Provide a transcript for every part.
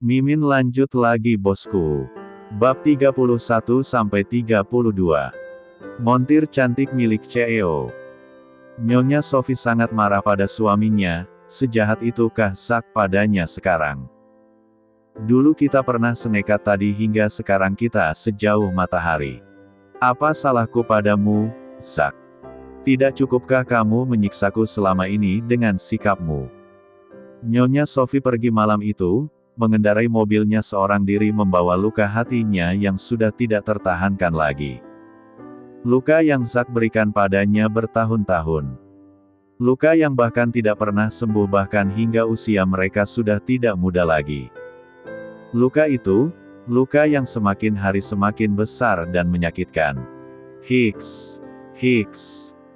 Mimin lanjut lagi bosku. Bab 31-32. Montir cantik milik CEO. Nyonya Sophie sangat marah pada suaminya, sejahat itukah Zack padanya sekarang. Dulu kita pernah senekat tadi hingga sekarang kita sejauh matahari. Apa salahku padamu, Zack? Tidak cukupkah kamu menyiksaku selama ini dengan sikapmu? Nyonya Sophie pergi malam itu, mengendarai mobilnya seorang diri membawa luka hatinya yang sudah tidak tertahankan lagi. Luka yang Zack berikan padanya bertahun-tahun. Luka yang bahkan tidak pernah sembuh bahkan hingga usia mereka sudah tidak muda lagi. Luka itu, luka yang semakin hari semakin besar dan menyakitkan. Hicks.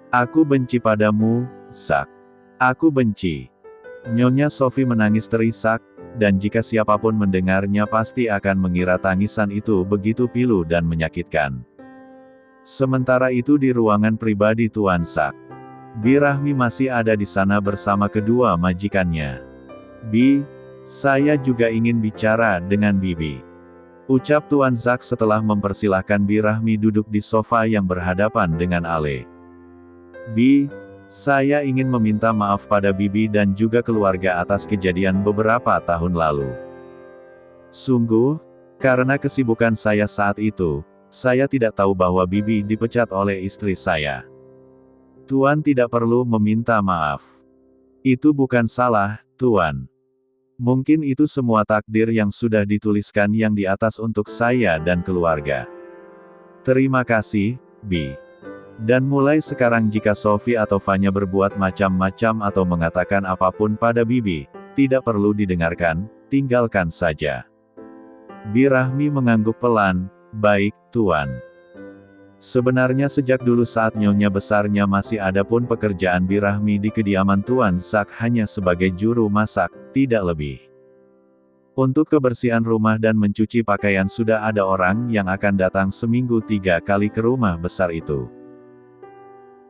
Aku benci padamu, Zack. Aku benci. Nyonya Sophie menangis terisak, dan jika siapapun mendengarnya pasti akan mengira tangisan itu begitu pilu dan menyakitkan. Sementara itu di ruangan pribadi Tuan Zack, Bi Rahmi masih ada di sana bersama kedua majikannya. Bi, saya juga ingin bicara dengan Bibi, ucap Tuan Zack setelah mempersilahkan Bi Rahmi duduk di sofa yang berhadapan dengan Ale. Bi, saya ingin meminta maaf pada Bibi dan juga keluarga atas kejadian beberapa tahun lalu. Sungguh, karena kesibukan saya saat itu, saya tidak tahu bahwa Bibi dipecat oleh istri saya. Tuan tidak perlu meminta maaf. Itu bukan salah, Tuan. Mungkin itu semua takdir yang sudah dituliskan yang di atas untuk saya dan keluarga. Terima kasih, Bi. Dan mulai sekarang jika Sophie atau Vanya berbuat macam-macam atau mengatakan apapun pada Bibi, tidak perlu didengarkan, tinggalkan saja. Bi Rahmi mengangguk pelan. Baik, Tuan. Sebenarnya sejak dulu saat nyonya besarnya masih ada pun pekerjaan Bi Rahmi di kediaman Tuan Zack hanya sebagai juru masak, tidak lebih. Untuk kebersihan rumah dan mencuci pakaian sudah ada orang yang akan datang seminggu 3 kali ke rumah besar itu.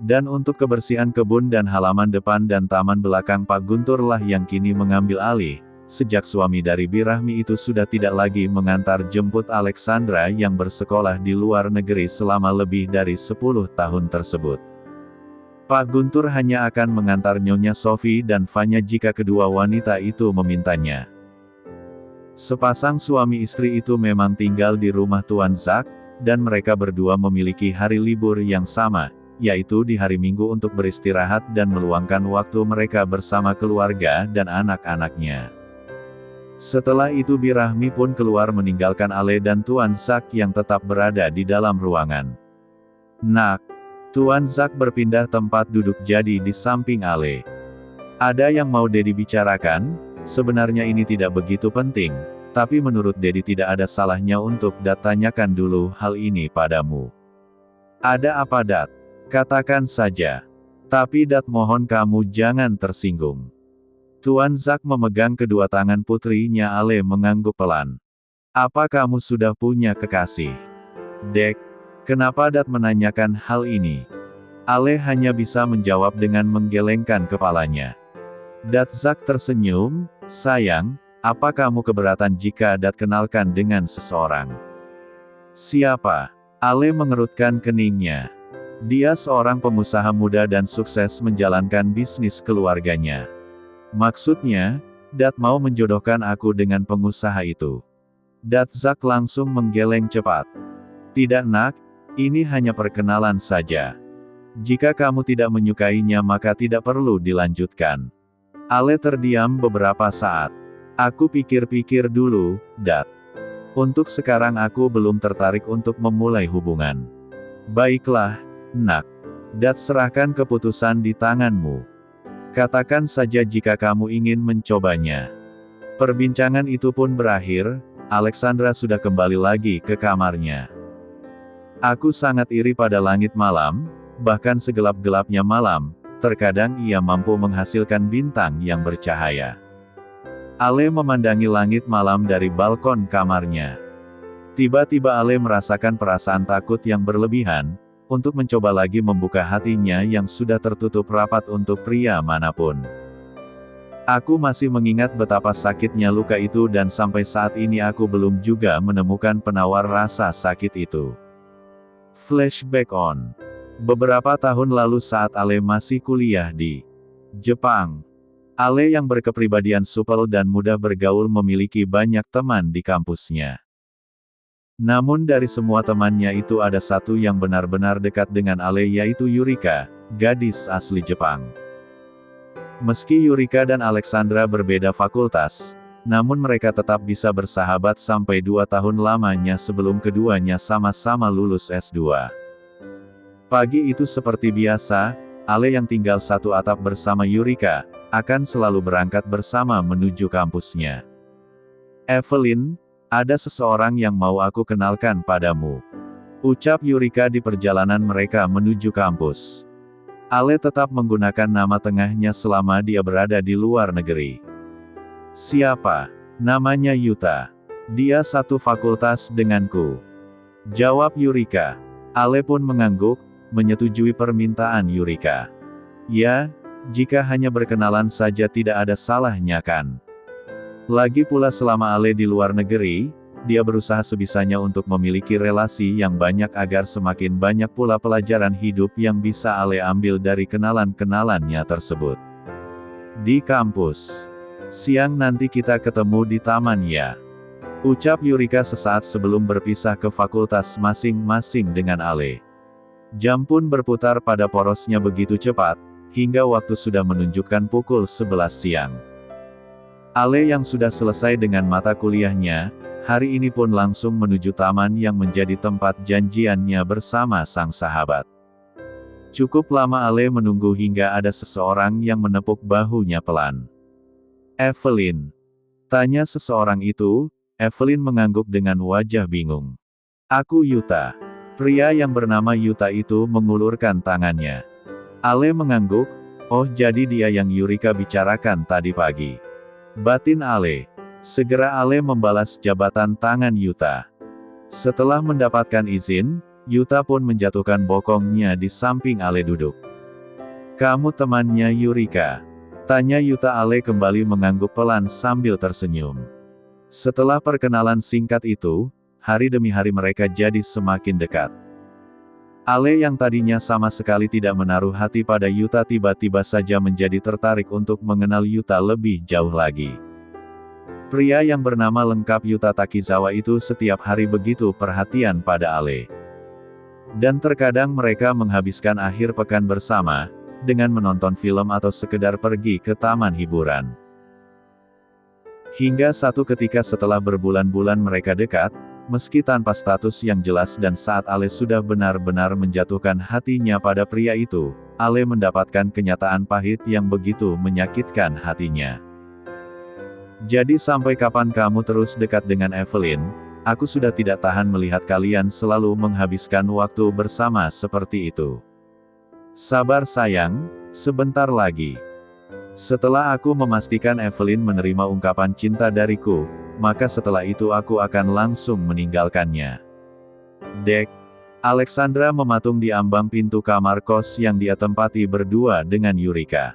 Dan untuk kebersihan kebun dan halaman depan dan taman belakang Pak Guntur lah yang kini mengambil alih. Sejak suami dari Bi Rahmi itu sudah tidak lagi mengantar jemput Alexandra yang bersekolah di luar negeri selama lebih dari 10 tahun tersebut. Pak Guntur hanya akan mengantar Nyonya Sophie dan Vanya jika kedua wanita itu memintanya. Sepasang suami istri itu memang tinggal di rumah Tuan Zack, dan mereka berdua memiliki hari libur yang sama, yaitu di hari Minggu untuk beristirahat dan meluangkan waktu mereka bersama keluarga dan anak-anaknya. Setelah itu Bi Rahmi pun keluar meninggalkan Ale dan Tuan Zack yang tetap berada di dalam ruangan. Nak, Tuan Zack berpindah tempat duduk jadi di samping Ale. Ada yang mau Dedi bicarakan? Sebenarnya ini tidak begitu penting, tapi menurut Dedi tidak ada salahnya untuk tanyakan dulu hal ini padamu. Ada apa Dat? Katakan saja. Tapi Dat mohon kamu jangan tersinggung. Tuan Zack memegang kedua tangan putrinya Ale mengangguk pelan. Apa kamu sudah punya kekasih? Dek, kenapa Dat menanyakan hal ini? Ale hanya bisa menjawab dengan menggelengkan kepalanya. Dat Zack tersenyum, sayang, apa kamu keberatan jika Dat kenalkan dengan seseorang? Siapa? Ale mengerutkan keningnya. Dia seorang pengusaha muda dan sukses menjalankan bisnis keluarganya. Maksudnya, Dat mau menjodohkan aku dengan pengusaha itu. Dat Zack langsung menggeleng cepat. Tidak nak, ini hanya perkenalan saja. Jika kamu tidak menyukainya maka tidak perlu dilanjutkan. Ale terdiam beberapa saat. Aku pikir-pikir dulu, Dat. Untuk sekarang aku belum tertarik untuk memulai hubungan. Baiklah, nak. Dat serahkan keputusan di tanganmu. Katakan saja jika kamu ingin mencobanya. Perbincangan itu pun berakhir, Alexandra sudah kembali lagi ke kamarnya. Aku sangat iri pada langit malam, bahkan segelap-gelapnya malam, terkadang ia mampu menghasilkan bintang yang bercahaya. Ale memandangi langit malam dari balkon kamarnya. Tiba-tiba Ale merasakan perasaan takut yang berlebihan, untuk mencoba lagi membuka hatinya yang sudah tertutup rapat untuk pria manapun. Aku masih mengingat betapa sakitnya luka itu dan sampai saat ini aku belum juga menemukan penawar rasa sakit itu. Flashback on. Beberapa tahun lalu saat Ale masih kuliah di Jepang. Ale yang berkepribadian supel dan mudah bergaul memiliki banyak teman di kampusnya. Namun dari semua temannya itu ada satu yang benar-benar dekat dengan Ale yaitu Yurika, gadis asli Jepang. Meski Yurika dan Alexandra berbeda fakultas, namun mereka tetap bisa bersahabat sampai 2 tahun lamanya sebelum keduanya sama-sama lulus S2. Pagi itu seperti biasa, Ale yang tinggal satu atap bersama Yurika, akan selalu berangkat bersama menuju kampusnya. "Evelyn, ada seseorang yang mau aku kenalkan padamu," ucap Yurika di perjalanan mereka menuju kampus. Ale tetap menggunakan nama tengahnya selama dia berada di luar negeri. "Siapa?" "Namanya Yuta. Dia satu fakultas denganku," jawab Yurika. Ale pun mengangguk, menyetujui permintaan Yurika. "Ya, jika hanya berkenalan saja tidak ada salahnya kan? Lagi pula selama Ale di luar negeri, dia berusaha sebisanya untuk memiliki relasi yang banyak agar semakin banyak pula pelajaran hidup yang bisa Ale ambil dari kenalan-kenalannya tersebut. Di kampus. Siang nanti kita ketemu di taman ya," ucap Yurika sesaat sebelum berpisah ke fakultas masing-masing dengan Ale. Jam pun berputar pada porosnya begitu cepat, hingga waktu sudah menunjukkan pukul 11 siang. Ale yang sudah selesai dengan mata kuliahnya, hari ini pun langsung menuju taman yang menjadi tempat janjiannya bersama sang sahabat. Cukup lama Ale menunggu hingga ada seseorang yang menepuk bahunya pelan. "Evelyn?" tanya seseorang itu. Evelyn mengangguk dengan wajah bingung. "Aku Yuta." Pria yang bernama Yuta itu mengulurkan tangannya. Ale mengangguk, "Oh jadi dia yang Yurika bicarakan tadi pagi," batin Ale. Segera Ale membalas jabatan tangan Yuta. Setelah mendapatkan izin, Yuta pun menjatuhkan bokongnya di samping Ale duduk. "Kamu temannya Yurika?" tanya Yuta. Ale kembali mengangguk pelan sambil tersenyum. Setelah perkenalan singkat itu, hari demi hari mereka jadi semakin dekat. Ale yang tadinya sama sekali tidak menaruh hati pada Yuta tiba-tiba saja menjadi tertarik untuk mengenal Yuta lebih jauh lagi. Pria yang bernama lengkap Yuta Takizawa itu setiap hari begitu perhatian pada Ale. Dan terkadang mereka menghabiskan akhir pekan bersama, dengan menonton film atau sekedar pergi ke taman hiburan. Hingga satu ketika setelah berbulan-bulan mereka dekat, meski tanpa status yang jelas dan saat Ale sudah benar-benar menjatuhkan hatinya pada pria itu, Ale mendapatkan kenyataan pahit yang begitu menyakitkan hatinya. "Jadi sampai kapan kamu terus dekat dengan Evelyn? Aku sudah tidak tahan melihat kalian selalu menghabiskan waktu bersama seperti itu. Sabar sayang, sebentar lagi." Setelah aku memastikan Evelyn menerima ungkapan cinta dariku, maka setelah itu aku akan langsung meninggalkannya. "Dek." Alexandra mematung di ambang pintu kamar kos yang dia tempati berdua dengan Yurika.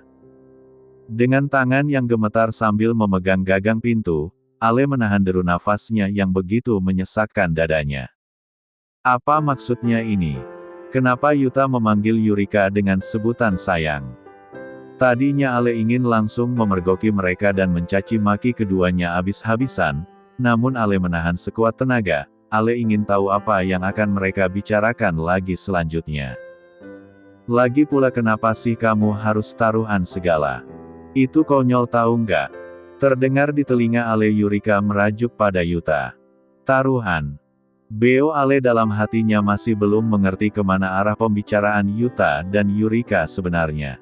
Dengan tangan yang gemetar sambil memegang gagang pintu, Ale menahan deru nafasnya yang begitu menyesakkan dadanya. Apa maksudnya ini? Kenapa Yuta memanggil Yurika dengan sebutan sayang? Tadinya Ale ingin langsung memergoki mereka dan mencaci maki keduanya habis-habisan, namun Ale menahan sekuat tenaga. Ale ingin tahu apa yang akan mereka bicarakan lagi selanjutnya. "Lagi pula kenapa sih kamu harus taruhan segala? Itu konyol tahu nggak?" Terdengar di telinga Ale. Yurika merajuk pada Yuta. "Taruhan?" Beo Ale dalam hatinya masih belum mengerti kemana arah pembicaraan Yuta dan Yurika sebenarnya.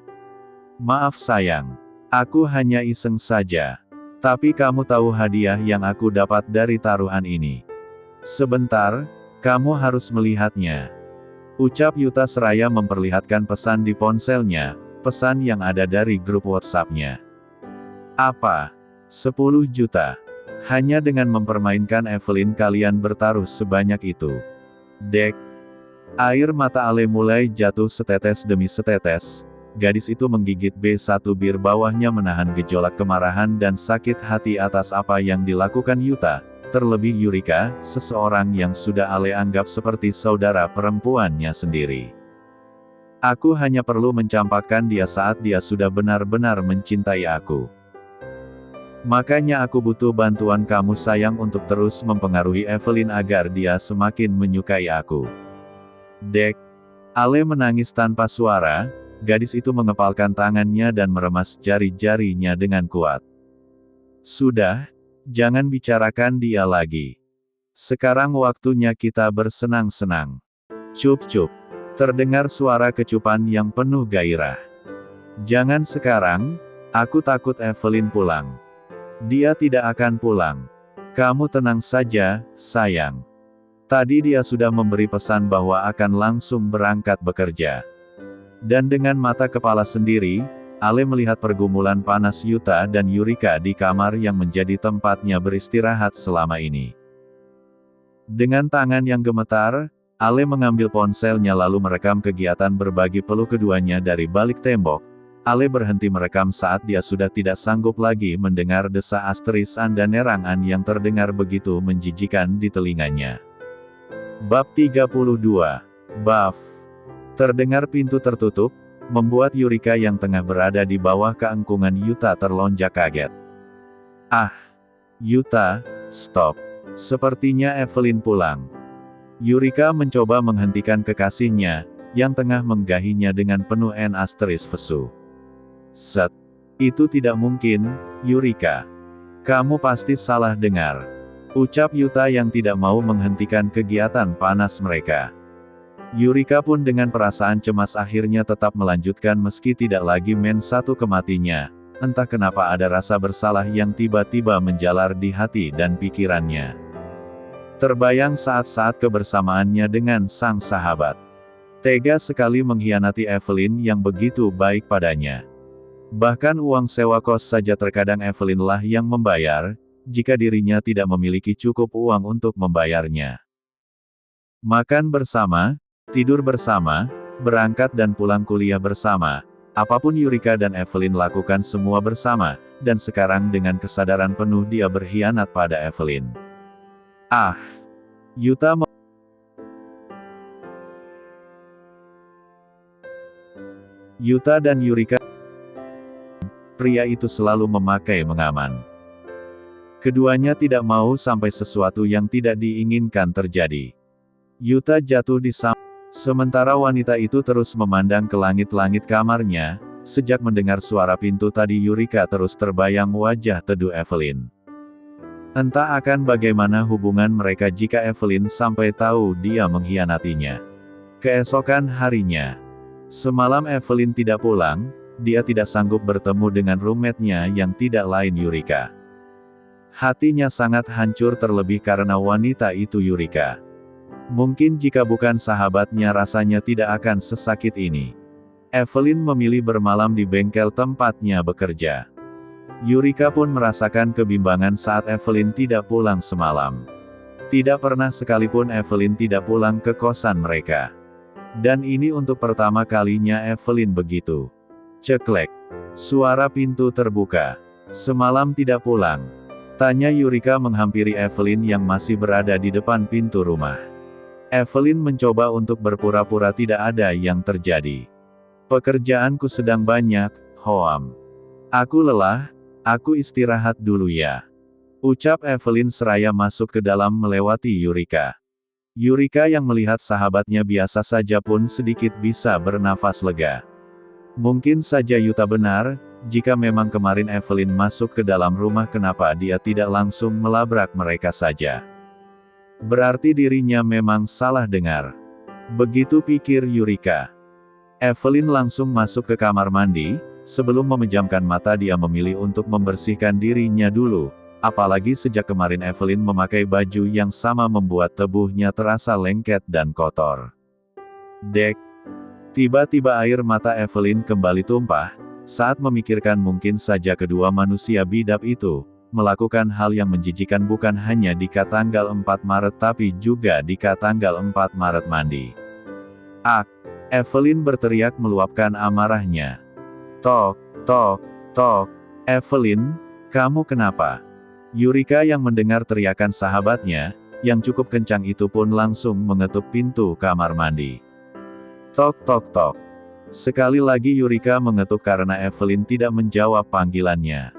"Maaf sayang. Aku hanya iseng saja. Tapi kamu tahu hadiah yang aku dapat dari taruhan ini? Sebentar, kamu harus melihatnya," ucap Yuta seraya memperlihatkan pesan di ponselnya. Pesan yang ada dari grup WhatsApp-nya. "Apa? 10 juta. Hanya dengan mempermainkan Evelyn kalian bertaruh sebanyak itu?" "Dek." Air mata Ale mulai jatuh setetes demi setetes. gadis itu menggigit B1 bir bawahnya menahan gejolak kemarahan dan sakit hati atas apa yang dilakukan Yuta, terlebih Yurika, seseorang yang sudah Ale anggap seperti saudara perempuannya sendiri. Aku hanya perlu mencampakkan dia saat dia sudah benar-benar mencintai aku. Makanya aku butuh bantuan kamu sayang untuk terus mempengaruhi Evelyn agar dia semakin menyukai aku. Dek. Ale menangis tanpa suara. Gadis itu mengepalkan tangannya dan meremas jari-jarinya dengan kuat. Sudah, jangan bicarakan dia lagi. Sekarang waktunya kita bersenang-senang. Cup-cup. Terdengar suara kecupan yang penuh gairah. Jangan sekarang, aku takut Evelyn pulang. Dia tidak akan pulang. Kamu tenang saja, sayang. Tadi dia sudah memberi pesan bahwa akan langsung berangkat bekerja. Dan dengan mata kepala sendiri, Ale melihat pergumulan panas Yuta dan Yurika di kamar yang menjadi tempatnya beristirahat selama ini. Dengan tangan yang gemetar, Ale mengambil ponselnya lalu merekam kegiatan berbagi peluk keduanya dari balik tembok. Ale berhenti merekam saat dia sudah tidak sanggup lagi mendengar desa asterisan dan nerangan yang terdengar begitu menjijikan di telinganya. Bab 32. Buff. Terdengar pintu tertutup, membuat Yurika yang tengah berada di bawah keangkungan Yuta terlonjak kaget. Ah! Yuta, stop. Sepertinya Evelyn pulang. Yurika mencoba menghentikan kekasihnya, yang tengah menggahinya dengan penuh N***fesu. Set. Itu tidak mungkin, Yurika. Kamu pasti salah dengar. Ucap Yuta yang tidak mau menghentikan kegiatan panas mereka. Yurika pun dengan perasaan cemas akhirnya tetap melanjutkan meski tidak lagi main satu kematinya. Entah kenapa ada rasa bersalah yang tiba-tiba menjalar di hati dan pikirannya. Terbayang saat-saat kebersamaannya dengan sang sahabat. Tega sekali mengkhianati Evelyn yang begitu baik padanya. Bahkan uang sewa kos saja terkadang Evelyn lah yang membayar, jika dirinya tidak memiliki cukup uang untuk membayarnya. Makan bersama, tidur bersama, berangkat dan pulang kuliah bersama, apapun Yurika dan Evelyn lakukan semua bersama, dan sekarang dengan kesadaran penuh dia berkhianat pada Evelyn. Ah! Yuta dan Yurika. Pria itu selalu memakai mengaman. Keduanya tidak mau sampai sesuatu yang tidak diinginkan terjadi. Yuta jatuh di samping. Sementara wanita itu terus memandang ke langit-langit kamarnya, sejak mendengar suara pintu tadi Yurika terus terbayang wajah teduh Evelyn. Entah akan bagaimana hubungan mereka jika Evelyn sampai tahu dia mengkhianatinya. Keesokan harinya. Semalam Evelyn tidak pulang, dia tidak sanggup bertemu dengan roommate-nya yang tidak lain Yurika. Hatinya sangat hancur terlebih karena wanita itu Yurika. Mungkin jika bukan sahabatnya rasanya tidak akan sesakit ini. Evelyn memilih bermalam di bengkel tempatnya bekerja. Yurika pun merasakan kebimbangan saat Evelyn tidak pulang semalam. Tidak pernah sekalipun Evelyn tidak pulang ke kosan mereka. Dan ini untuk pertama kalinya Evelyn begitu. Ceklek. Suara pintu terbuka. Semalam tidak pulang? Tanya Yurika menghampiri Evelyn yang masih berada di depan pintu rumah. Evelyn mencoba untuk berpura-pura tidak ada yang terjadi. Pekerjaanku sedang banyak, Hoam. Aku lelah, aku istirahat dulu ya. Ucap Evelyn seraya masuk ke dalam melewati Yurika. Yurika yang melihat sahabatnya biasa saja pun sedikit bisa bernafas lega. Mungkin saja Yuta benar, jika memang kemarin Evelyn masuk ke dalam rumah kenapa dia tidak langsung melabrak mereka saja. Berarti dirinya memang salah dengar. Begitu pikir Yurika. Evelyn langsung masuk ke kamar mandi, sebelum memejamkan mata dia memilih untuk membersihkan dirinya dulu, apalagi sejak kemarin Evelyn memakai baju yang sama membuat tubuhnya terasa lengket dan kotor. Dek. Tiba-tiba air mata Evelyn kembali tumpah, saat memikirkan mungkin saja kedua manusia bidap itu melakukan hal yang menjijikan bukan hanya di tanggal 4 Maret tapi juga di tanggal 4 Maret mandi. Evelyn berteriak meluapkan amarahnya. Tok, tok, tok. Evelyn, kamu kenapa? Yurika yang mendengar teriakan sahabatnya, yang cukup kencang itu pun langsung mengetuk pintu kamar mandi. Tok tok tok. Sekali lagi Yurika mengetuk karena Evelyn tidak menjawab panggilannya.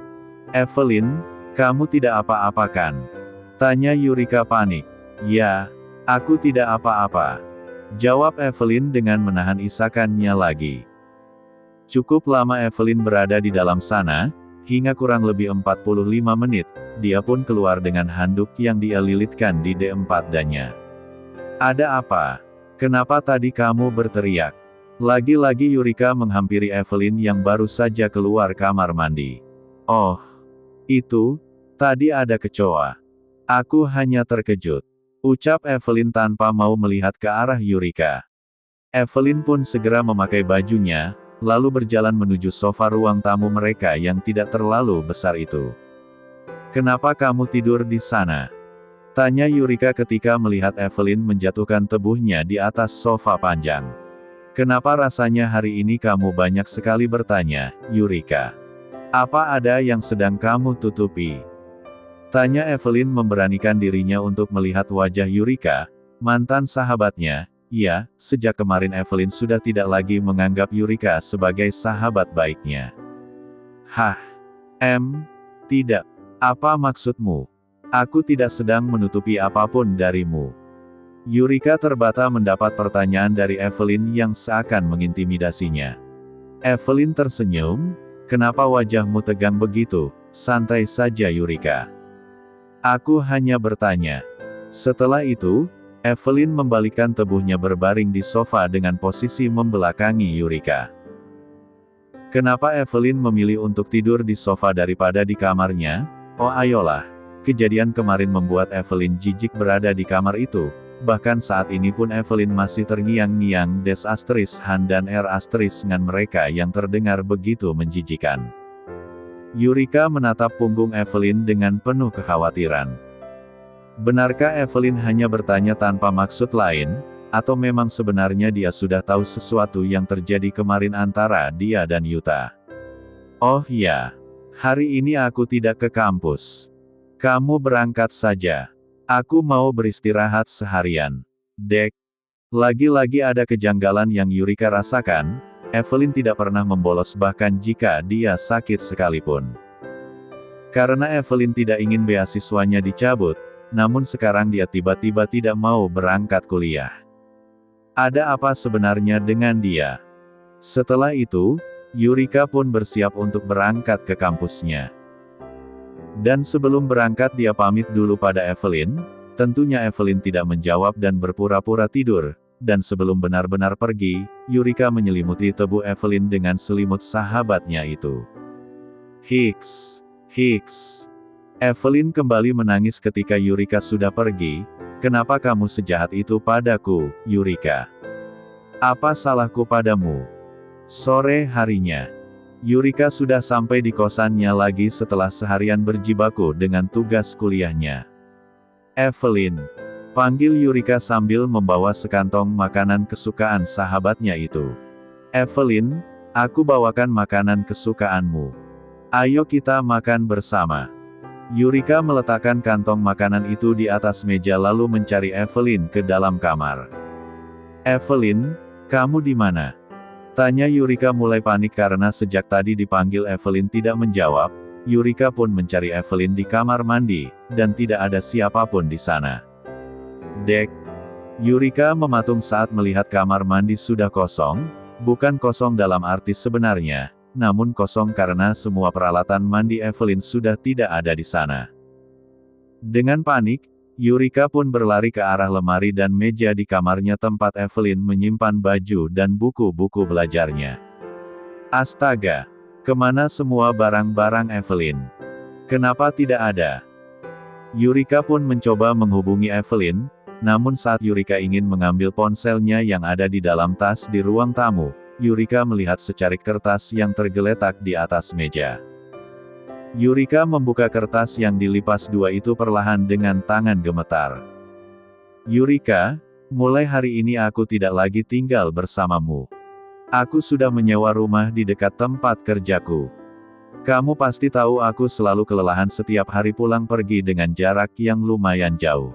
Evelyn, kamu tidak apa-apa kan? Tanya Yurika panik. Ya, aku tidak apa-apa. Jawab Evelyn dengan menahan isakannya lagi. Cukup lama Evelyn berada di dalam sana, hingga kurang lebih 45 menit, dia pun keluar dengan handuk yang dia lilitkan di D4 dadanya. Ada apa? Kenapa tadi kamu berteriak? Lagi-lagi Yurika menghampiri Evelyn yang baru saja keluar kamar mandi. Oh, itu, tadi ada kecoa. Aku hanya terkejut. Ucap Evelyn tanpa mau melihat ke arah Yurika. Evelyn pun segera memakai bajunya, lalu berjalan menuju sofa ruang tamu mereka yang tidak terlalu besar itu. Kenapa kamu tidur di sana? Tanya Yurika ketika melihat Evelyn menjatuhkan tubuhnya di atas sofa panjang. Kenapa rasanya hari ini kamu banyak sekali bertanya, Yurika? Apa ada yang sedang kamu tutupi? Tanya Evelyn memberanikan dirinya untuk melihat wajah Yurika, mantan sahabatnya. Iya, sejak kemarin Evelyn sudah tidak lagi menganggap Yurika sebagai sahabat baiknya. Hah? Tidak. Apa maksudmu? Aku tidak sedang menutupi apapun darimu. Yurika terbata mendapat pertanyaan dari Evelyn yang seakan mengintimidasinya. Evelyn tersenyum, kenapa wajahmu tegang begitu? Santai saja Yurika. Aku hanya bertanya. Setelah itu, Evelyn membalikkan tubuhnya berbaring di sofa dengan posisi membelakangi Yurika. Kenapa Evelyn memilih untuk tidur di sofa daripada di kamarnya? Oh ayolah, kejadian kemarin membuat Evelyn jijik berada di kamar itu, bahkan saat ini pun Evelyn masih terngiang-ngiang han dan ngan mereka yang terdengar begitu menjijikan. Yurika menatap punggung Evelyn dengan penuh kekhawatiran. Benarkah Evelyn hanya bertanya tanpa maksud lain, atau memang sebenarnya dia sudah tahu sesuatu yang terjadi kemarin antara dia dan Yuta? Oh ya, hari ini aku tidak ke kampus. Kamu berangkat saja. Aku mau beristirahat seharian. Dek. Lagi-lagi ada kejanggalan yang Yurika rasakan, Evelyn tidak pernah membolos bahkan jika dia sakit sekalipun. Karena Evelyn tidak ingin beasiswanya dicabut, namun sekarang dia tiba-tiba tidak mau berangkat kuliah. Ada apa sebenarnya dengan dia? Setelah itu, Yurika pun bersiap untuk berangkat ke kampusnya. Dan sebelum berangkat dia pamit dulu pada Evelyn, tentunya Evelyn tidak menjawab dan berpura-pura tidur, dan sebelum benar-benar pergi, Yurika menyelimuti tubuh Evelyn dengan selimut sahabatnya itu. Hiks. Evelyn kembali menangis ketika Yurika sudah pergi. Kenapa kamu sejahat itu padaku, Yurika? Apa salahku padamu? Sore harinya, Yurika sudah sampai di kosannya lagi setelah seharian berjibaku dengan tugas kuliahnya. Evelyn, panggil Yurika sambil membawa sekantong makanan kesukaan sahabatnya itu. Evelyn, aku bawakan makanan kesukaanmu. Ayo kita makan bersama. Yurika meletakkan kantong makanan itu di atas meja lalu mencari Evelyn ke dalam kamar. Evelyn, kamu di mana? Tanya Yurika mulai panik karena sejak tadi dipanggil Evelyn tidak menjawab. Yurika pun mencari Evelyn di kamar mandi, dan tidak ada siapapun di sana. Dek. Yurika mematung saat melihat kamar mandi sudah kosong, bukan kosong dalam arti sebenarnya, namun kosong karena semua peralatan mandi Evelyn sudah tidak ada di sana. Dengan panik, Yurika pun berlari ke arah lemari dan meja di kamarnya tempat Evelyn menyimpan baju dan buku-buku belajarnya. Astaga! Kemana semua barang-barang Evelyn? Kenapa tidak ada? Yurika pun mencoba menghubungi Evelyn, namun saat Yurika ingin mengambil ponselnya yang ada di dalam tas di ruang tamu, Yurika melihat secarik kertas yang tergeletak di atas meja. Yurika membuka kertas yang dilipas dua itu perlahan dengan tangan gemetar. Yurika, mulai hari ini aku tidak lagi tinggal bersamamu. Aku sudah menyewa rumah di dekat tempat kerjaku. Kamu pasti tahu aku selalu kelelahan setiap hari pulang pergi dengan jarak yang lumayan jauh.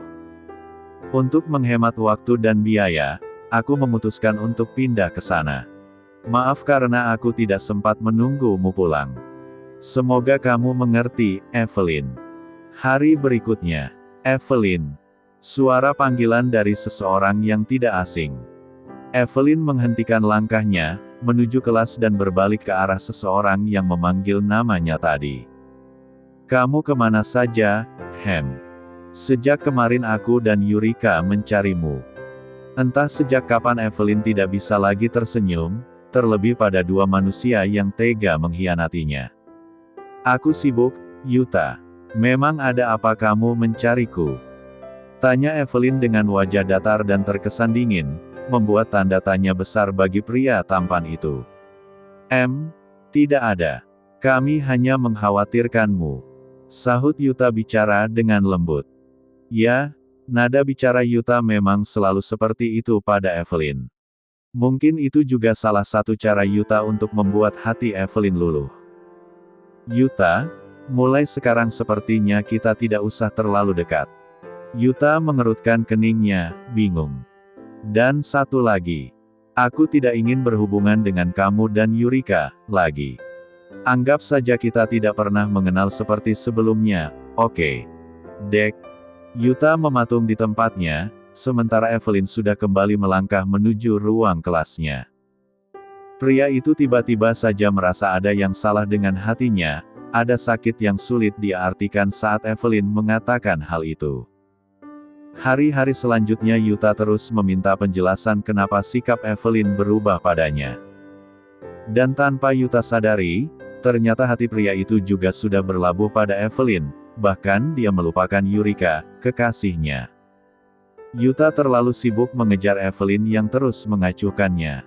Untuk menghemat waktu dan biaya, aku memutuskan untuk pindah ke sana. Maaf karena aku tidak sempat menunggumu pulang. Semoga kamu mengerti, Evelyn. Hari berikutnya, Evelyn. Suara panggilan dari seseorang yang tidak asing. Evelyn menghentikan langkahnya, menuju kelas dan berbalik ke arah seseorang yang memanggil namanya tadi. Kamu kemana saja, Hem? Sejak kemarin aku dan Yurika mencarimu. Entah sejak kapan Evelyn tidak bisa lagi tersenyum, terlebih pada dua manusia yang tega mengkhianatinya. Aku sibuk, Yuta. Memang ada apa kamu mencariku? Tanya Evelyn dengan wajah datar dan terkesan dingin, membuat tanda tanya besar bagi pria tampan itu. Tidak ada. Kami hanya mengkhawatirkanmu. Sahut Yuta bicara dengan lembut. Ya, nada bicara Yuta memang selalu seperti itu pada Evelyn. Mungkin itu juga salah satu cara Yuta untuk membuat hati Evelyn luluh. Yuta, mulai sekarang sepertinya kita tidak usah terlalu dekat. Yuta mengerutkan keningnya, bingung. Dan satu lagi. Aku tidak ingin berhubungan dengan kamu dan Yurika, lagi. Anggap saja kita tidak pernah mengenal seperti sebelumnya, oke? Dek. Yuta mematung di tempatnya, sementara Evelyn sudah kembali melangkah menuju ruang kelasnya. Pria itu tiba-tiba saja merasa ada yang salah dengan hatinya, ada sakit yang sulit dia artikan saat Evelyn mengatakan hal itu. Hari-hari selanjutnya Yuta terus meminta penjelasan kenapa sikap Evelyn berubah padanya. Dan tanpa Yuta sadari, ternyata hati pria itu juga sudah berlabuh pada Evelyn, bahkan dia melupakan Yurika, kekasihnya. Yuta terlalu sibuk mengejar Evelyn yang terus mengacuhkannya.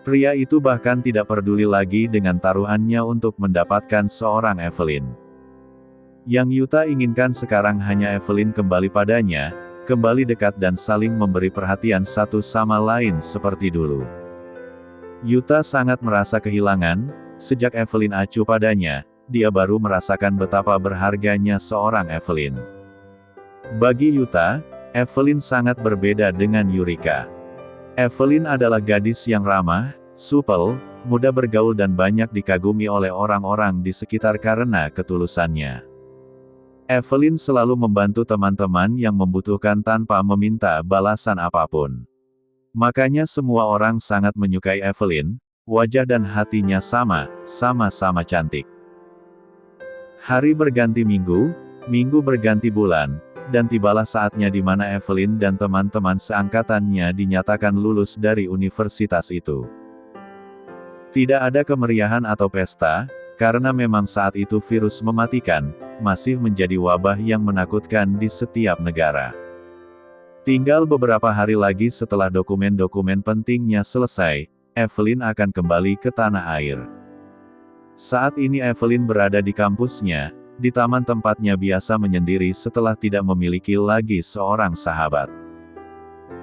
Pria itu bahkan tidak peduli lagi dengan taruhannya untuk mendapatkan seorang Evelyn. Yang Yuta inginkan sekarang hanya Evelyn kembali padanya, kembali dekat dan saling memberi perhatian satu sama lain seperti dulu. Yuta sangat merasa kehilangan, sejak Evelyn acuh padanya, dia baru merasakan betapa berharganya seorang Evelyn. Bagi Yuta, Evelyn sangat berbeda dengan Yurika. Evelyn adalah gadis yang ramah, supel, mudah bergaul dan banyak dikagumi oleh orang-orang di sekitar karena ketulusannya. Evelyn selalu membantu teman-teman yang membutuhkan tanpa meminta balasan apapun. Makanya semua orang sangat menyukai Evelyn, wajah dan hatinya sama-sama cantik. Hari berganti minggu, minggu berganti bulan, dan tibalah saatnya di mana Evelyn dan teman-teman seangkatannya dinyatakan lulus dari universitas itu. Tidak ada kemeriahan atau pesta, karena memang saat itu virus mematikan, masih menjadi wabah yang menakutkan di setiap negara. Tinggal beberapa hari lagi setelah dokumen-dokumen pentingnya selesai, Evelyn akan kembali ke tanah air. Saat ini Evelyn berada di kampusnya, di taman tempatnya biasa menyendiri setelah tidak memiliki lagi seorang sahabat.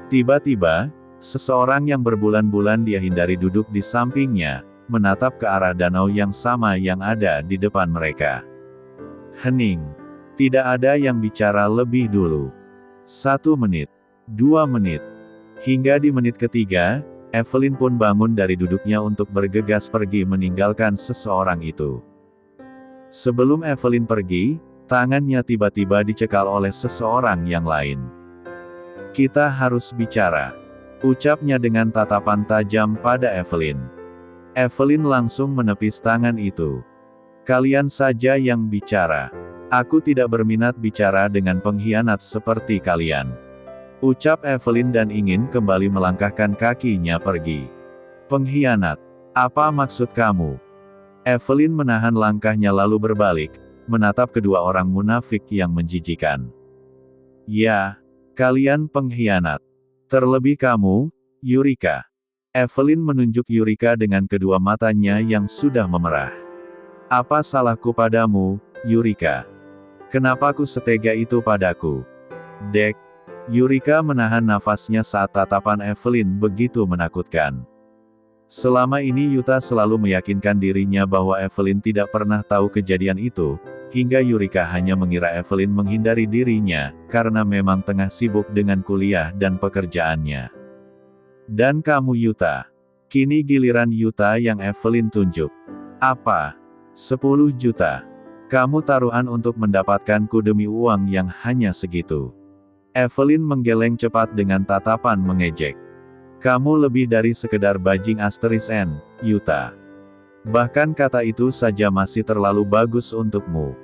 Tiba-tiba, seseorang yang berbulan-bulan dia hindari duduk di sampingnya, menatap ke arah danau yang sama yang ada di depan mereka. Hening. Tidak ada yang bicara lebih dulu. 1 menit. 2 menit. Hingga di menit ketiga, Evelyn pun bangun dari duduknya untuk bergegas pergi meninggalkan seseorang itu. Sebelum Evelyn pergi, tangannya tiba-tiba dicekal oleh seseorang yang lain. Kita harus bicara. Ucapnya dengan tatapan tajam pada Evelyn. Evelyn langsung menepis tangan itu. Kalian saja yang bicara. Aku tidak berminat bicara dengan pengkhianat seperti kalian. Ucap Evelyn dan ingin kembali melangkahkan kakinya pergi. Pengkhianat. Apa maksud kamu? Evelyn menahan langkahnya lalu berbalik, menatap kedua orang munafik yang menjijikan. Ya, kalian pengkhianat. Terlebih kamu, Yurika. Evelyn menunjuk Yurika dengan kedua matanya yang sudah memerah. Apa salahku padamu, Yurika? Kenapa ku setega itu padaku? Dek. Yurika menahan nafasnya saat tatapan Evelyn begitu menakutkan. Selama ini Yuta selalu meyakinkan dirinya bahwa Evelyn tidak pernah tahu kejadian itu, hingga Yurika hanya mengira Evelyn menghindari dirinya, karena memang tengah sibuk dengan kuliah dan pekerjaannya. Dan kamu Yuta. Kini giliran Yuta yang Evelyn tunjuk. Apa? 10 juta. Kamu taruhan untuk mendapatkanku demi uang yang hanya segitu. Evelyn menggeleng cepat dengan tatapan mengejek. Kamu lebih dari sekedar bajing asterisk N, Yuta. Bahkan kata itu saja masih terlalu bagus untukmu.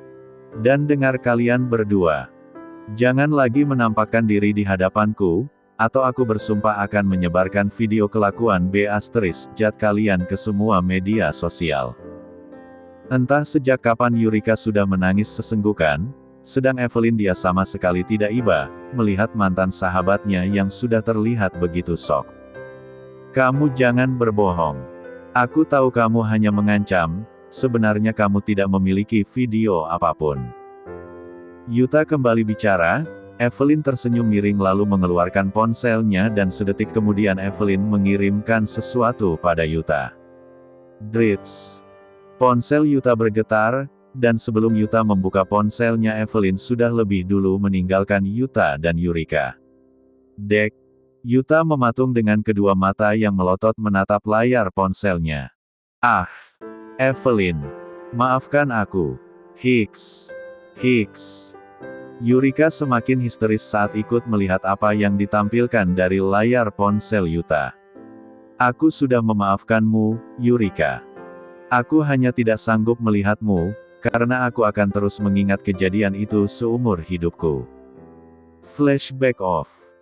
Dan dengar kalian berdua. Jangan lagi menampakkan diri di hadapanku, atau aku bersumpah akan menyebarkan video kelakuan B asterisk jat kalian ke semua media sosial. Entah sejak kapan Yurika sudah menangis sesenggukan, sedang Evelyn dia sama sekali tidak iba, melihat mantan sahabatnya yang sudah terlihat begitu shock. Kamu jangan berbohong. Aku tahu kamu hanya mengancam, sebenarnya kamu tidak memiliki video apapun. Yuta kembali bicara, Evelyn tersenyum miring lalu mengeluarkan ponselnya dan sedetik kemudian Evelyn mengirimkan sesuatu pada Yuta. Drits. Ponsel Yuta bergetar, dan sebelum Yuta membuka ponselnya Evelyn sudah lebih dulu meninggalkan Yuta dan Yurika. Dek. Yuta mematung dengan kedua mata yang melotot menatap layar ponselnya. Ah! Evelyn. Maafkan aku. Hiks. Hiks. Yurika semakin histeris saat ikut melihat apa yang ditampilkan dari layar ponsel Yuta. Aku sudah memaafkanmu, Yurika. Aku hanya tidak sanggup melihatmu, karena aku akan terus mengingat kejadian itu seumur hidupku. Flashback off.